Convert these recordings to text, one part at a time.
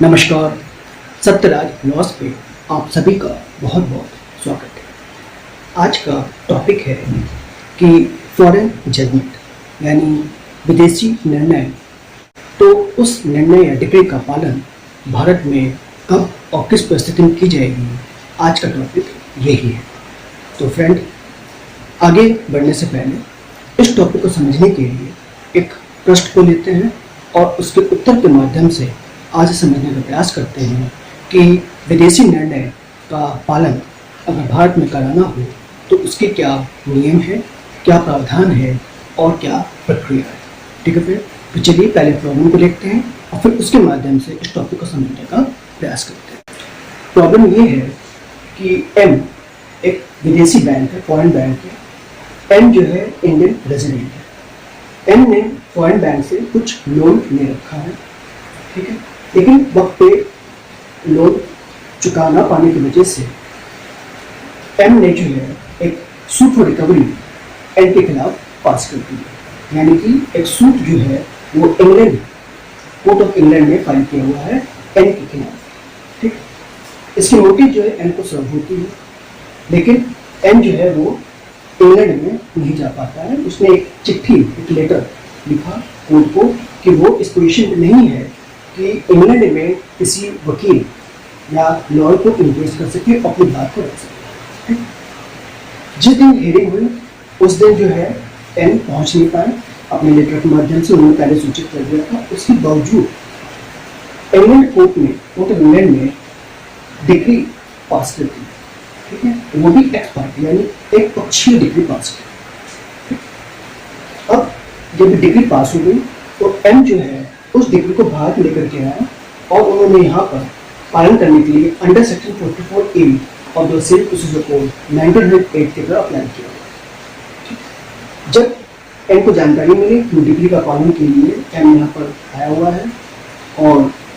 नमस्कार, सत्यराज लॉस पे आप सभी का बहुत बहुत स्वागत है। आज का टॉपिक है कि फॉरेन जजमेंट यानी विदेशी निर्णय। तो उस निर्णय या डिक्री का पालन भारत में कब और किस परिस्थिति में की जाएगी, आज का टॉपिक यही है। तो फ्रेंड, आगे बढ़ने से पहले इस टॉपिक को समझने के लिए एक प्रश्न को लेते हैं और उसके उत्तर के माध्यम से आज समझने का प्रयास करते हैं कि विदेशी निर्णय का पालन अगर भारत में कराना हो तो उसके क्या नियम है, क्या प्रावधान है और क्या प्रक्रिया है। ठीक है फिर, तो चलिए पहले प्रॉब्लम को देखते हैं और फिर उसके माध्यम से इस टॉपिक को समझने का प्रयास करते हैं। प्रॉब्लम ये है कि एम एक विदेशी बैंक है, फॉरेन बैंक है। एम जो है इंडियन रेजिडेंट है। एम ने फॉरेन बैंक से कुछ लोन ले रखा है, ठीक है, लेकिन वक्त पे लोन चुका ना पाने की वजह से एम ने जो है एक सूट फॉर रिकवरी एन के खिलाफ पास कर दी है। यानी कि एक सूट जो है वो इंग्लैंड, कोर्ट ऑफ इंग्लैंड में फाइल किया हुआ है एन के खिलाफ। ठीक, इसकी नोटिस जो है एन को सर्व होती है, लेकिन एन जो है वो इंग्लैंड में नहीं जा पाता है। उसने एक चिट्ठी, एक लेटर लिखा कोर्ट को कि वो इस पोजीशन में नहीं है कि इंग्लैंड में किसी वकील या लॉयर को इम्प्रेस कर सके, अपनी बात को रख सके। जिस दिन हियरिंग हुई उस दिन जो है एन पहुंच नहीं पाए, अपने लेटर के माध्यम से उन्होंने पहले सूचित कर दिया था। उसके बावजूद इंग्लैंड कोर्ट में, कोर्ट ऑफ इंग्लैंड में डिग्री पास कर दी, ठीक है, वो भी एक्स पार्टी यानी एक पक्षीय डिग्री पास की। अब जब डिग्री पास हो गई तो एम जो है उस डिग्री को भारत लेकर के आया और उन्होंने यहाँ पर पालन करने के लिए under section 44A of the civil procedure code 1908 के द्वारा अप्लाई किया। जब एम को जानकारी मिली कि डिग्री का पालन के लिए एम यहाँ पर आया हुआ है और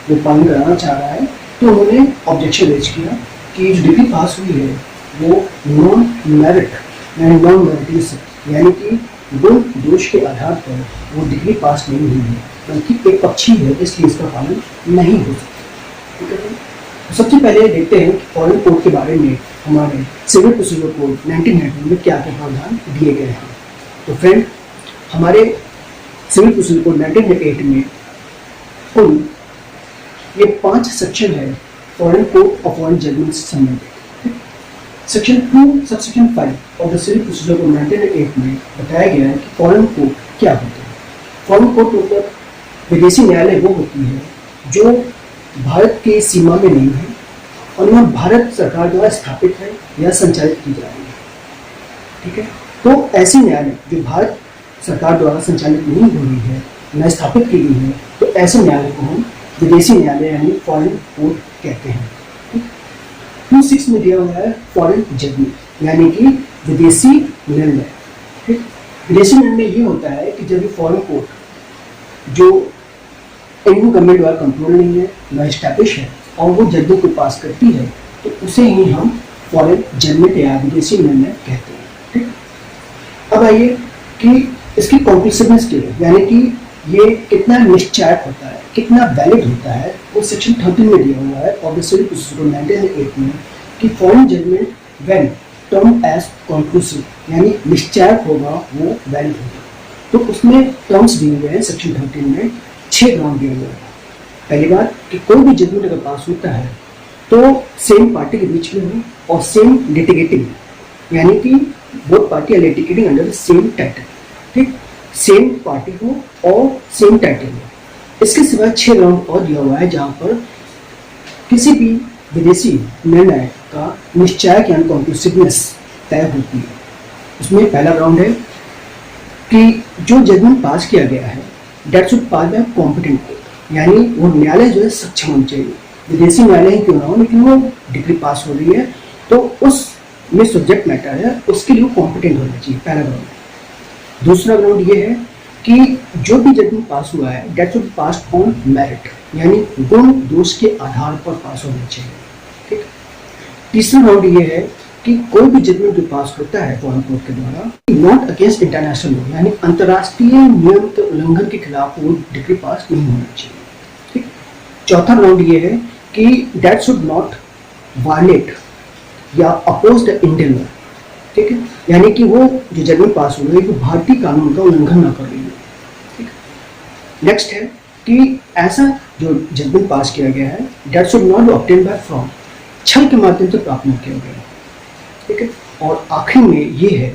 वो पालन कराना चाह रहा है, तो उन्होंने ऑब्जेक्शन रेज किया कि जो डिग्री पास हुई है वो नॉन मेरिट यानी नॉन मेरिटियस, यानी कि गुण दोष के आधार पर वो डिग्री पास नहीं हुई है, बल्कि एक पक्षी है, इसलिए इसका पालन नहीं हो सकता। ठीक है, तो सबसे पहले देखते हैं कि फॉरेन कोर्ट के बारे में हमारे सिविल प्रोसीजर कोड 1909 में क्या क्या प्रावधान दिए गए हैं। तो फ्रेंड, हमारे सिविल प्रोसीजर कोड 1908 में कुल ये 5 सेक्शन है फॉरेन कोर्ट और फॉरेन जजमेंट से संबंधित। Section 2 subsection 5 of the civil procedure code 1908 में बताया गया है कि फॉरेन कोर्ट क्या होते हैं। फॉरेन कोर्ट मतलब विदेशी न्यायालय वो होती है जो भारत के सीमा में नहीं है और वह भारत सरकार द्वारा स्थापित है या संचालित की जा रही है। ठीक है, तो ऐसी न्यायालय जो भारत सरकार द्वारा संचालित नहीं हो रही है, न स्थापित की गई है, तो ऐसे न्यायालय को हम विदेशी न्यायालय यानी फॉरेन कोर्ट कहते हैं। 26 में दिया हुआ है फॉरेन जजमेंट यानी कि विदेशी निर्णय। ठीक, विदेशी निर्णय ये होता है कि जब फॉरेन कोर्ट जो इंडियन गवर्नमेंट द्वारा कंट्रोल नहीं है, न स्टैब्लिश है, और वो जजमेंट को पास करती है, तो उसे ही हम फॉरेन जजमेंट या विदेशी निर्णय कहते हैं। ठीक, अब आइए कि इसकी कॉम्प्लिसिवनेस क्या है, यानी कि ये कितना निश्चयक होता है, कितना वैलिड होता है, वो सेक्शन 13 में दिया हुआ है of the civil procedure code 1908 में कि foreign judgment when term as conclusive यानी निश्चयक होगा वो वैलिड होगा। तो उसमें टर्म्स दिए हुए हैं सेक्शन 13 में, 6 ग्राउंड दिए हुए हैं। पहली बात कि कोई भी जजमेंट अगर पास होता है तो सेम पार्टी के बीच में हो और सेम लिटिगेटिंग, यानी कि both party are litigating under the same title. ठीक, सेम पार्टी हो और सेम टाइटल हो। इसके सिवा 6 ग्राउंड और दिया हुआ है जहां पर किसी भी विदेशी निर्णय का निश्चयक यानी कंक्लूसिवनेस तय होती है। उसमें पहला ग्राउंड है कि जो जजमेंट पास किया गया है that should pass by competent court, यानी वो न्यायालय जो है सक्षम होना चाहिए। विदेशी न्यायालय ही क्यों ना हो, लेकिन वो डिग्री पास हो रही है तो उसमें सब्जेक्ट मैटर है, उसके लिए कॉम्पिटेंट होना चाहिए। पहला ग्राउंड। दूसरा ग्राउंड ये है कि जो भी जजमेंट पास हुआ है that should pass on merit, यानी गुण दोष के आधार पर पास होना चाहिए। ठीक, तीसरा ग्राउंड ये है कि कोई भी जजमेंट जो पास होता है फॉरेन कोर्ट के द्वारा नॉट अगेंस्ट इंटरनेशनल लॉ, यानी अंतर्राष्ट्रीय नियम के उल्लंघन के खिलाफ वो डिग्री पास नहीं होना चाहिए। ठीक। चौथा ग्राउंड ये है कि दैट शुड नॉट वायलेट या अपोज द इंडियन लॉ। ठीक है, यानी कि वो जो जजमेंट पास हो रही है वो भारतीय कानून का उल्लंघन ना कर रही है। ठीक। नेक्स्ट है कि ऐसा जो जजमेंट पास किया गया है that should not be obtained by fraud, छल के माध्यम से प्राप्त नहीं किया गया। ठीक है। और आखिर में ये है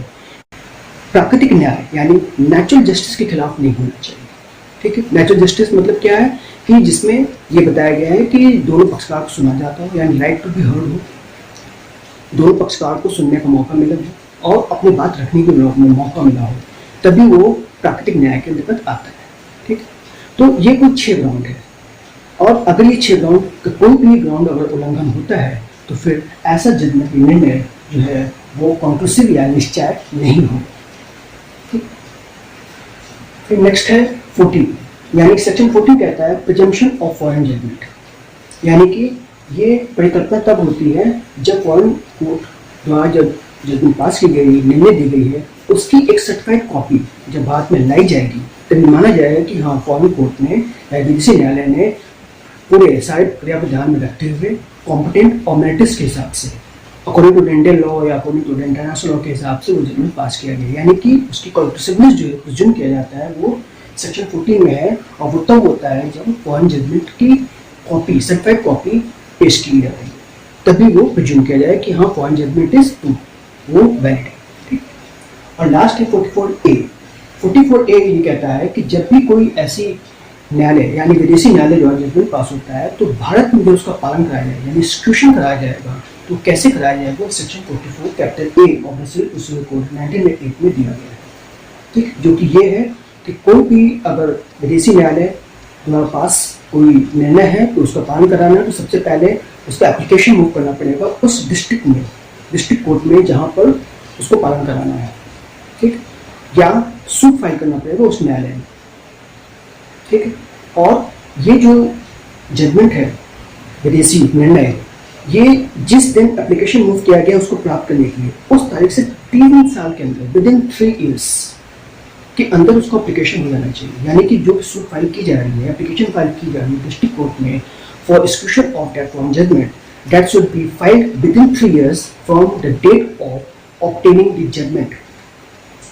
प्राकृतिक न्याय, यानी नेचुरल जस्टिस के खिलाफ नहीं होना चाहिए। ठीक है। नेचुरल जस्टिस मतलब क्या है कि जिसमें ये बताया गया है कि दोनों पक्षकार को सुना जाता हो, यानी राइट टू बी हर्ड हो, दोनों पक्षकार को सुनने का मौका मिला हो और अपनी बात रखने के मौका मिला हो, तभी वो प्राकृतिक न्याय के अंतर्गत आता है। ठीक। तो ये कुछ 6 ग्राउंड है, और अगर ये 6 ग्राउंड का कोई भी ग्राउंड अगर उल्लंघन होता है तो फिर ऐसा जजमेंट निर्णय जो है वो कंक्लूसिव या निश्चय नहीं हो। ठीक। फिर नेक्स्ट है 40, यानी सेक्शन 40 कहता है प्रिजम्पशन ऑफ फॉरेन जजमेंट, यानी कि ये परिकल्पना तब होती है जब फॉरेन कोर्ट द्वारा जब जजमेंट पास की गई, निर्णय दी गई है, उसकी एक सर्टिफाइड कॉपी जब बाद में लाई जाएगी तभी माना जाएगा कि हाँ फॉरेन कोर्ट ने या विदेशी न्यायालय ने पूरे सारे प्रक्रिया को ध्यान में रखते हुए कॉम्पिटेंट और मेरिट्स के हिसाब से अकॉर्डिंग टू इंडियन लॉ या अकॉर्डिंग टू इंटरनेशनल लॉ के हिसाब से वो जजमेंट पास किया गया, यानी कि उसकी कंक्लूसिवनेस जो प्रिज्यूम किया जाता है वो सेक्शन 14 में है। और वो तब होता है जब फॉरेन जजमेंट की कॉपी, सर्टिफाइड कॉपी पेश की जाती है, तभी वो प्रिज्यूम किया जाए कि हाँ फॉरेन जजमेंट इज ट्रू, वो वैलिड है। ठीक। और लास्ट है 44A। 44A ये कहता है कि जब भी कोई ऐसी न्यायालय यानी विदेशी न्यायालय द्वारा जजमेंट पास होता है तो भारत में जो उसका पालन कराया जाएगा, यानी एक्सक्यूशन कराया जाएगा, तो कैसे कराया जाएगा section 44 capital A of the civil procedure code 1908 में दिया गया है। ठीक। जो कि ये है कि कोई भी अगर विदेशी न्यायालय द्वारा पास कोई निर्णय है तो उसका पालन कराना है तो सबसे पहले उसका एप्लीकेशन मूव करना पड़ेगा उस डिस्ट्रिक्ट में, डिस्ट्रिक्ट कोर्ट में जहाँ पर उसको पालन कराना है। ठीक। या सूट फाइल करना पड़ेगा उस न्यायालय में। ठीक है। और ये जो जजमेंट है विदेशी निर्णय, ये जिस दिन एप्लीकेशन मूव किया गया उसको प्राप्त करने के लिए उस तारीख से 3 साल के अंदर, विद इन 3 years के अंदर उसको एप्लीकेशन हो जाना चाहिए। यानी कि जो सूट फाइल की जा रही है, एप्लीकेशन फाइल की जा रही है डिस्ट्रिक्ट कोर्ट में for execution of that foreign judgment, that should be filed within 3 years from the date of obtaining the judgment.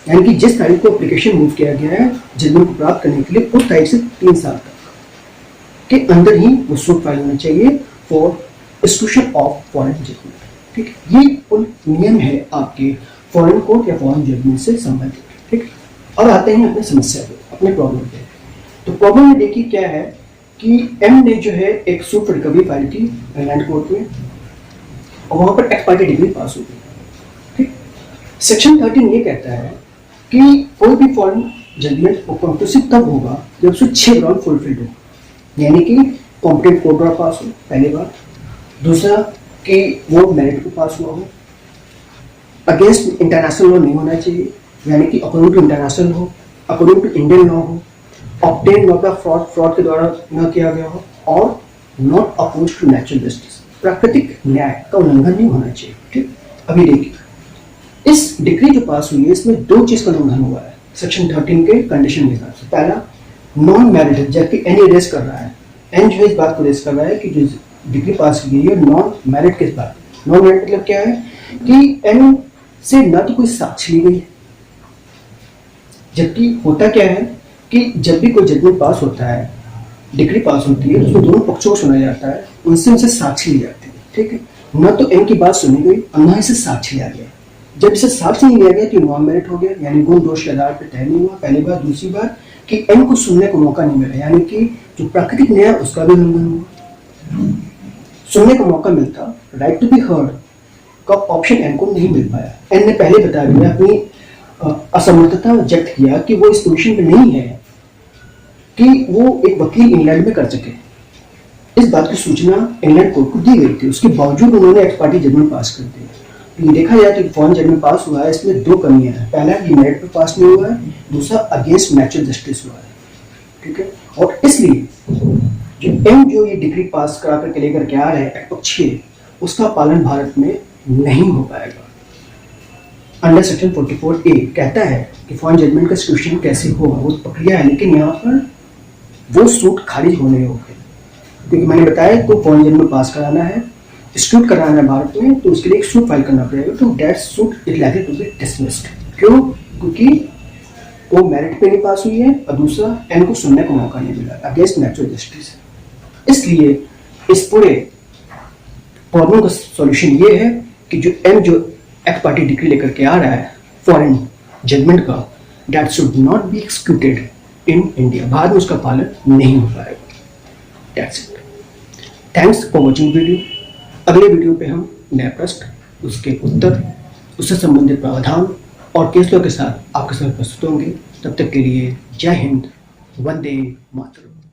यानी कि जिस तारीख को एप्लीकेशन मूव किया गया है जजमेंट को प्राप्त करने के लिए उस तारीख से 3 साल तक के अंदर ही वो सूट फाइल होना चाहिए for execution of foreign judgment. ठीक। ये उन नियम है आपके फॉरेन कोर्ट या फॉरेन जजमेंट से संबंधित। ठीक। और आते हैं अपने समस्या पे, अपने प्रॉब्लम पे। तो प्रॉब्लम में देखिए क्या है कि एम ने जो है एक सूट रिकवरी फाइल की इंग्लैंड कोर्ट में और वहां पर एक्स पार्टी डिग्री पास हो गई। ठीक। सेक्शन 13 ये कहता है कि कोई भी फॉरेन जजमेंट कंक्लूसिव तब होगा जब उसमें 6 ग्राउंड फुलफिल्ड हो, यानी कि कॉम्पिटेंट कोर्ट द्वारा पास हो, पहली बात। दूसरा कि वो मेरिट को पास हुआ हो, अगेंस्ट इंटरनेशनल लॉ नहीं होना चाहिए, यानी कि अकॉर्डिंग टू इंटरनेशनल हो, अकॉर्डिंग टू इंडियन लॉ हो, ऑब्टेन नॉट बाय फ्रॉड के द्वारा न किया गया हो, और not oppose to natural justice, प्राकृतिक न्याय का उल्लंघन नहीं होना चाहिए। ठीक। अभी देखिए इस डिग्री जो पास हुई है इसमें 2 चीज का उल्लंघन हुआ है सेक्शन 13 के कंडीशन के हिसाब से। पहला, नॉन मैरिड, जबकि एन रेस कर रहा है, एन जो इस बात को रेस कर रहा है कि जो डिग्री पास की गई है नॉन मैरिड किस बात, नॉन मैरिड मतलब क्या है कि एन से न तो कोई साक्ष्य ली गई है, जबकि होता क्या है कि जब भी कोई जजमेंट पास होता है, डिग्री पास होती है तो उसमें दोनों पक्षों को सुना जाता है, उनसे साक्ष्य ली जाती है। ठीक है। न तो एन की बात सुनी गई और न इसे साक्ष्य लिया गया। जब इसे साक्ष्य नहीं लिया गया तो नॉन मेरिट हो गया, यानी गुण दोष के आधार पर तय नहीं हुआ, पहली बात। दूसरी बात कि एन को सुनने को मौका नहीं मिला, यानी कि जो प्राकृतिक न्याय उसका भी उल्लंघन हुआ। सुनने का मौका मिलता, राइट टू बी हर्ड का ऑप्शन एन को नहीं मिल पाया। एन ने पहले बता दिया, अपनी असमर्थता व्यक्त किया कि वो इस पोजीशन पे नहीं है कि वो एक वकील इंग्लैंड में कर सके। इस बात की सूचना इंग्लैंड कोर्ट को दी गई थी, उसके बावजूद उन्होंने एक्स पार्टी जजमेंट पास कर दिया। तो देखा जाए तो फॉरेन जजमेंट पास हुआ है, इसमें 2 कमियां हैं। पहला, ये मेरिट पे पास नहीं हुआ है, दूसरा अगेंस्ट नेचुरल जस्टिस हुआ है। ठीक है। और इसलिए जो एम जो ये डिग्री पास करा करके लेकर के आ रहे हैं एकपक्षीय, उसका पालन भारत में नहीं हो पाएगा। अंडर सेक्शन 44A कहता है कि फॉरेन जजमेंट का एक्सक्यूशन कैसे हो, वो प्रक्रिया है, लेकिन यहाँ पर वो सूट खारिज होने योग्य है, क्योंकि मैंने बताया तो फॉरेन जजमेंट पास कराना है, एक्सक्यूट कराना है भारत में, तो उसके लिए एक सूट फाइल करना पड़ेगा, तो that suit is likely to be dismissed. क्यों? क्योंकि वो मेरिट पे नहीं पास हुई है और दूसरा इनको सुनने को मौका नहीं मिला अगेंस्ट नेचुरल जस्टिस। इसलिए इस पूरे प्रॉब्लम का सॉल्यूशन ये है कि जो एक्ट पार्टी डिग्री लेकर के आ रहा है फॉरेन जजमेंट का, that should not be executed in India. बाद में उसका पालन नहीं हो पाएगा। That's it. Thanks for watching video. अगले वीडियो पे हम नया प्रश्न, उसके उत्तर, उससे संबंधित प्रावधान और केस लॉ के साथ आपके साथ प्रस्तुत होंगे। तब तक के लिए जय हिंद, वंदे मातरम।